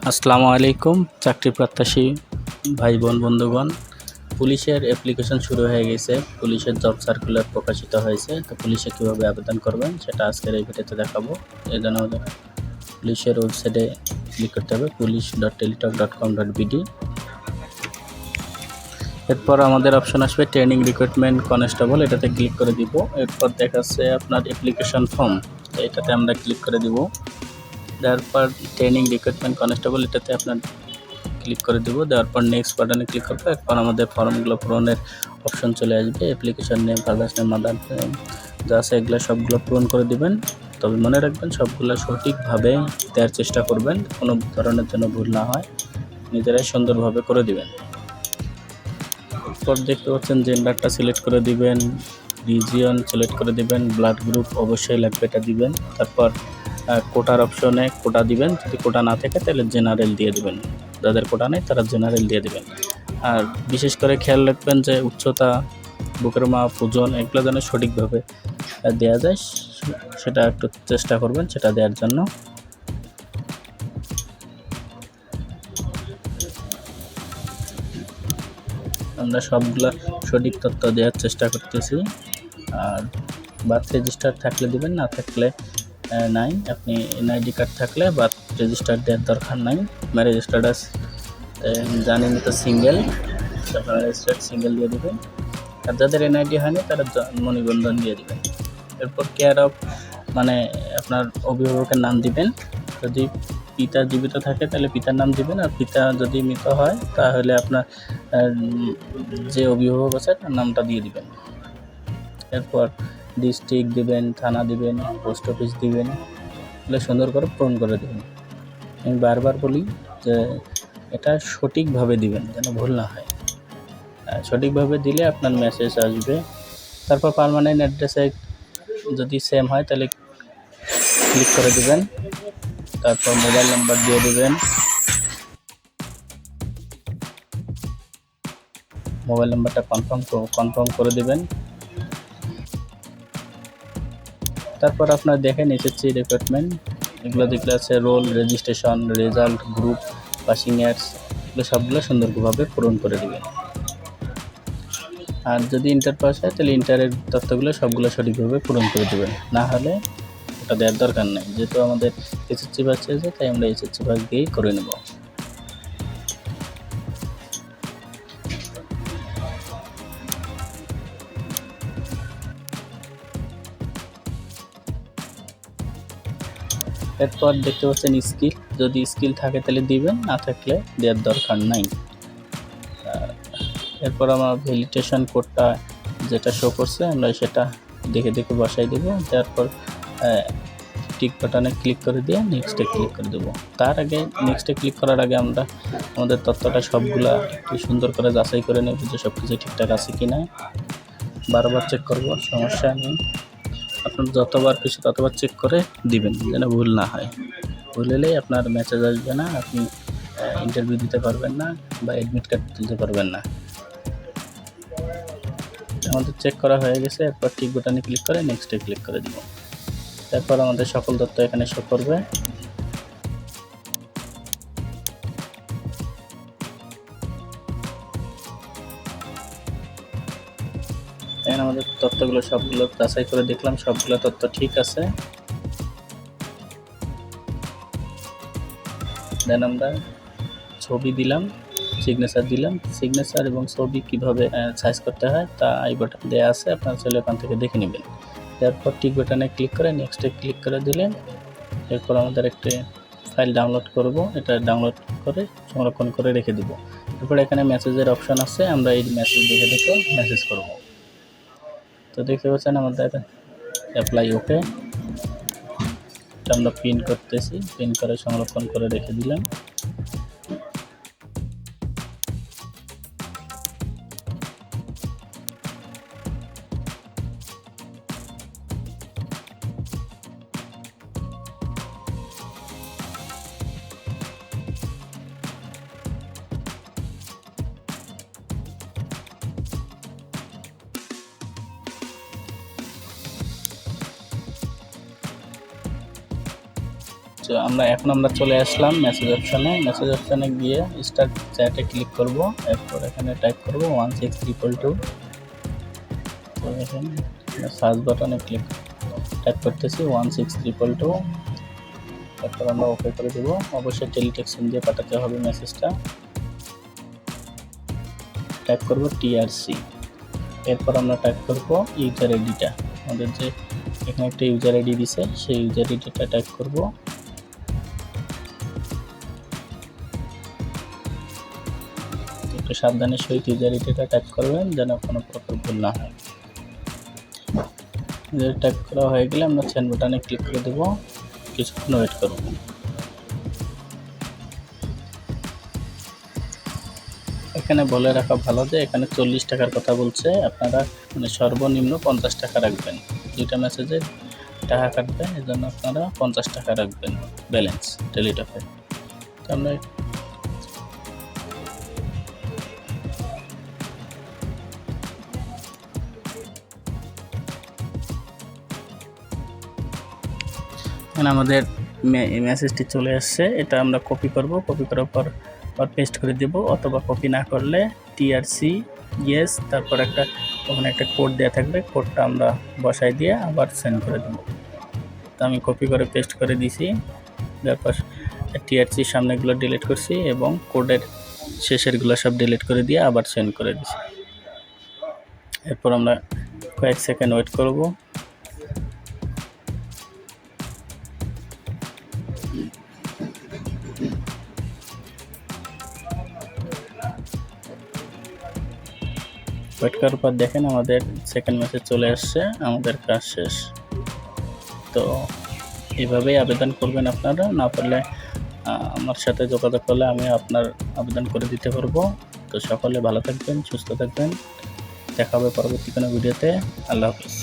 আসসালামু আলাইকুম চাকরি প্রত্যাশী ভাই বোন বন্ধুগণ। পুলিশের অ্যাপ্লিকেশন শুরু হয়ে গেছে, পুলিশের জব সার্কুলার প্রকাশিত হয়েছে। তো পুলিশে কীভাবে আবেদন করবেন সেটা আজকের এই ভিডিওতে দেখাবো। এই জন্য আমাদের পুলিশের ওয়েবসাইটে ক্লিক করতে হবে police.teletalk.com.bd। এরপর আমাদের অপশন আসবে ট্রেনিং রিক্রুটমেন্ট কনস্টেবল, এটাতে ক্লিক করে দিব। এরপর দেখাচ্ছে আপনার অ্যাপ্লিকেশন ফর্ম, তো এটাতে আমরা ক্লিক করে দিব। দেওয়ার পর ট্রেনিং রিক্রুটমেন্ট কনস্টেবল এটাতে আপনার ক্লিক করে দেবো। দেওয়ার পর নেক্সট বাটনে ক্লিক করবো। এরপর আমাদের ফর্মগুলো পূরণের অপশন চলে আসবে। Application name, father's name, mother name যা আছে এগুলো সবগুলো পূরণ করে দিবেন। তবে মনে রাখবেন সবগুলো সঠিকভাবে দেওয়ার চেষ্টা করবেন, কোনো ধরনের যেন ভুল না হয়, নিজেরাই সুন্দরভাবে করে দিবেন। এরপর দেখতে পাচ্ছেন জেন্ডারটা সিলেক্ট করে দিবেন, রিজিয়ন সিলেক্ট করে দিবেন, ব্লাড গ্রুপ অবশ্যই লাগবে এটা দিবেন। তারপর কোটার অপশনে কোটা দিবেন, যদি কোটা না থাকে তাহলে জেনারেল দিয়ে দিবেন, যাদের কোটা নেই তারা জেনারেল দিয়ে দিবেন। আর বিশেষ করে খেয়াল রাখবেন যে উচ্চতা, বুকের মাপ, ওজন এগুলো যেন সঠিকভাবে দেওয়া যায়, সেটা একটু চেষ্টা করবেন সেটা দেওয়ার জন্য। আমরা সবগুলা সঠিক তথ্য দেওয়ার চেষ্টা করতেছি। আর বার্থ রেজিস্টার থাকলে দিবেন, না থাকলে নাই। আপনি এনআইডি কার্ড থাকলে বার্থ রেজিস্টার দেওয়ার দরকার নাই। ম্যারেজ স্ট্যাটাস জানেন তো সিঙ্গেল, রেজিস্টার্ড সিঙ্গেল দিয়ে দেবেন। আর যাদের এনআইডি হয়নি তারা জন্ম নিবন্ধন দিয়ে দেবেন। এরপর কেয়ার অফ মানে আপনার অভিভাবকের নাম দিবেন। যদি পিতা জীবিত থাকে তাহলে পিতার নাম দিবেন, আর পিতা যদি মৃত হয় তাহলে আপনার যে অভিভাবক আছে তার নামটা দিয়ে দিবেন। এরপর ডিস্ট্রিক্ট দিবেন, থানা দিবেন, পোস্ট অফিস দিবেন, এগুলো সুন্দর করে পূরণ করে দেবেন। আমি বারবার বলি যে এটা সঠিকভাবে দিবেন যেন ভুল না হয়। সঠিকভাবে দিলে আপনার মেসেজ আসবে। তারপর পার্মানেন্ট অ্যাড্রেসে যদি সেম হয় তাহলে ক্লিক করে দিবেন। তারপর মোবাইল নাম্বার দিয়ে দিবেন, মোবাইল নাম্বারটা কনফার্ম করে দিবেন। তারপর আপনার দেখেন এসএসসি রিক্রুটমেন্ট, এগুলো দেখলে আছে role, registration, result, group, passing years, এগুলো সবগুলো সুন্দরভাবে পূরণ করে দিবেন। আর যদি ইন্টার পাস হয় তাহলে ইন্টারের তথ্যগুলো সবগুলো সঠিকভাবে পূরণ করে দেবেন, না হলে ওটা দেওয়ার দরকার নেই। যেহেতু আমাদের এসএসসি পাস চেয়েছে তাই আমরা এসএসসি পাস দিয়েই করে নেব। এরপর দেখতে পাচ্ছেন স্কিল, যদি স্কিল থাকে তাহলে দিবেন, না থাকলে দেওয়ার দরকার নাই। এরপর আমার ভ্যালিডেশন কোডটা যেটা শো করছে আমরা সেটা দেখে দেখে বসাই দেবো। তারপর টিক বাটনে ক্লিক করে দিয়ে নেক্সটে ক্লিক করে দেবো। তার আগে নেক্সটে ক্লিক করার আগে আমরা আমাদের তথ্যটা সবগুলা একটু সুন্দর করে যাচাই করে নেব যে সব কিছু ঠিকঠাক আছে কি না। বারবার চেক করব, সমস্যা নেই। আপনার যতবার কিছু ততবার চেক করে দিবেন যেন ভুল না হয়। ভুল হলেই আপনার মেসেজ আসবে না, আপনি ইন্টারভিউ দিতে পারবেন না বা অ্যাডমিট কার্ড তুলতে পারবেন না। আমাদের চেক করা হয়ে গেছে। এরপর টিক বাটনে ক্লিক করে নেক্সটে ক্লিক করে দিব। তারপর আমাদের সকল তথ্য এখানে শো করবে। এখানে আমাদের তথ্যগুলো সবগুলো যাচাই করে দেখলাম, সবগুলো তথ্য ঠিক আছে। দেন আমরা ছবি দিলাম, সিগনেচার দিলাম। সিগনেচার এবং ছবি কীভাবে সাইজ করতে হয় তা এই বাটন দেওয়া আছে, আপনারা চলে ওখান থেকে দেখে নেবেন। তারপর টিক বাটনে ক্লিক করে নেক্সটে ক্লিক করে দিলেন। এরপর আমাদের একটি ফাইল ডাউনলোড করব, এটা ডাউনলোড করে সংরক্ষণ করে রেখে দিব। এরপর এখানে মেসেজের অপশন আছে, আমরা এই মেসেজ দেখে দেখে মেসেজ করব। তো দেখতে পাচ্ছেন আমাদের অ্যাপ্লাই ওকে, আমরা প্রিন্ট করতেছি, প্রিন্ট করে সংরক্ষণ করে রেখে দিলাম। আমরা চলে আসলাম মেসেজ অপশানে গিয়ে স্টার্ট চ্যাটে ক্লিক করব। এরপর এখানে টাইপ করব 16322। তো এখানে সার্চ বাটনে টাইপ করতেছি 16322। তারপর আমরা ওকে করে দেব। অবশ্যই টেলিটেক্সট দিয়ে পাঠাতে হবে মেসেজটা। টাইপ করব TRC। এরপর আমরা টাইপ করব ইউজার আইডিটা, আমাদের যে এখানে একটা ইউজার আইডি দিছে সেই ইউজার আইডিটা টাইপ করব। একটু সাবধানের সহিত ইউজার আইডিটা টাইপ করবেন যেন কোনো প্রকার ভুল না হয়। টাইপ করা হয়ে গেলে আমরা সেন্ড বাটনে ক্লিক করে দেব। কিছুক্ষণ ওয়েট করব। এখানে বলে রাখা ভালো যে এখানে 40 টাকার কথা বলছে, আপনারা মানে সর্বনিম্ন 50 টাকা রাখবেন। দুইটা মেসেজে টাকা কাটবে, এই জন্য আপনারা 50 টাকা রাখবেন ব্যালেন্স টেলিটকে। তো আমরা এখানে আমাদের মেসেজটি চলে আসছে, এটা আমরা কপি করব। কপি করার পর পেস্ট করে দেব, অথবা কপি না করলে TRC ইয়েস, তারপর ওখানে একটা কোড দেওয়া থাকবে, কোডটা আমরা বসাই দিয়ে আবার সেন্ড করে দেব। তো আমি কপি করে পেস্ট করে দিছি, তারপর TRCর সামনেগুলো ডিলিট করছি এবং কোডের শেষেরগুলো সব ডিলিট করে দিয়ে আবার সেন্ড করে দিছি। এরপর আমরা কয়েক সেকেন্ড ওয়েট করব। ওয়েট করার পর দেখেন আমাদের সেকেন্ড মেসেজ চলে আসছে, আমাদের কাজ শেষ। তো এভাবেই আবেদন করবেন আপনারা, না পারলে আমার সাথে যোগাযোগ করলে আমি আপনার আবেদন করে দিতে পারবো। তো সকলে ভালো থাকবেন, সুস্থ থাকবেন, দেখা হবে পরবর্তী কোনো ভিডিওতে। আল্লাহ হাফিজ।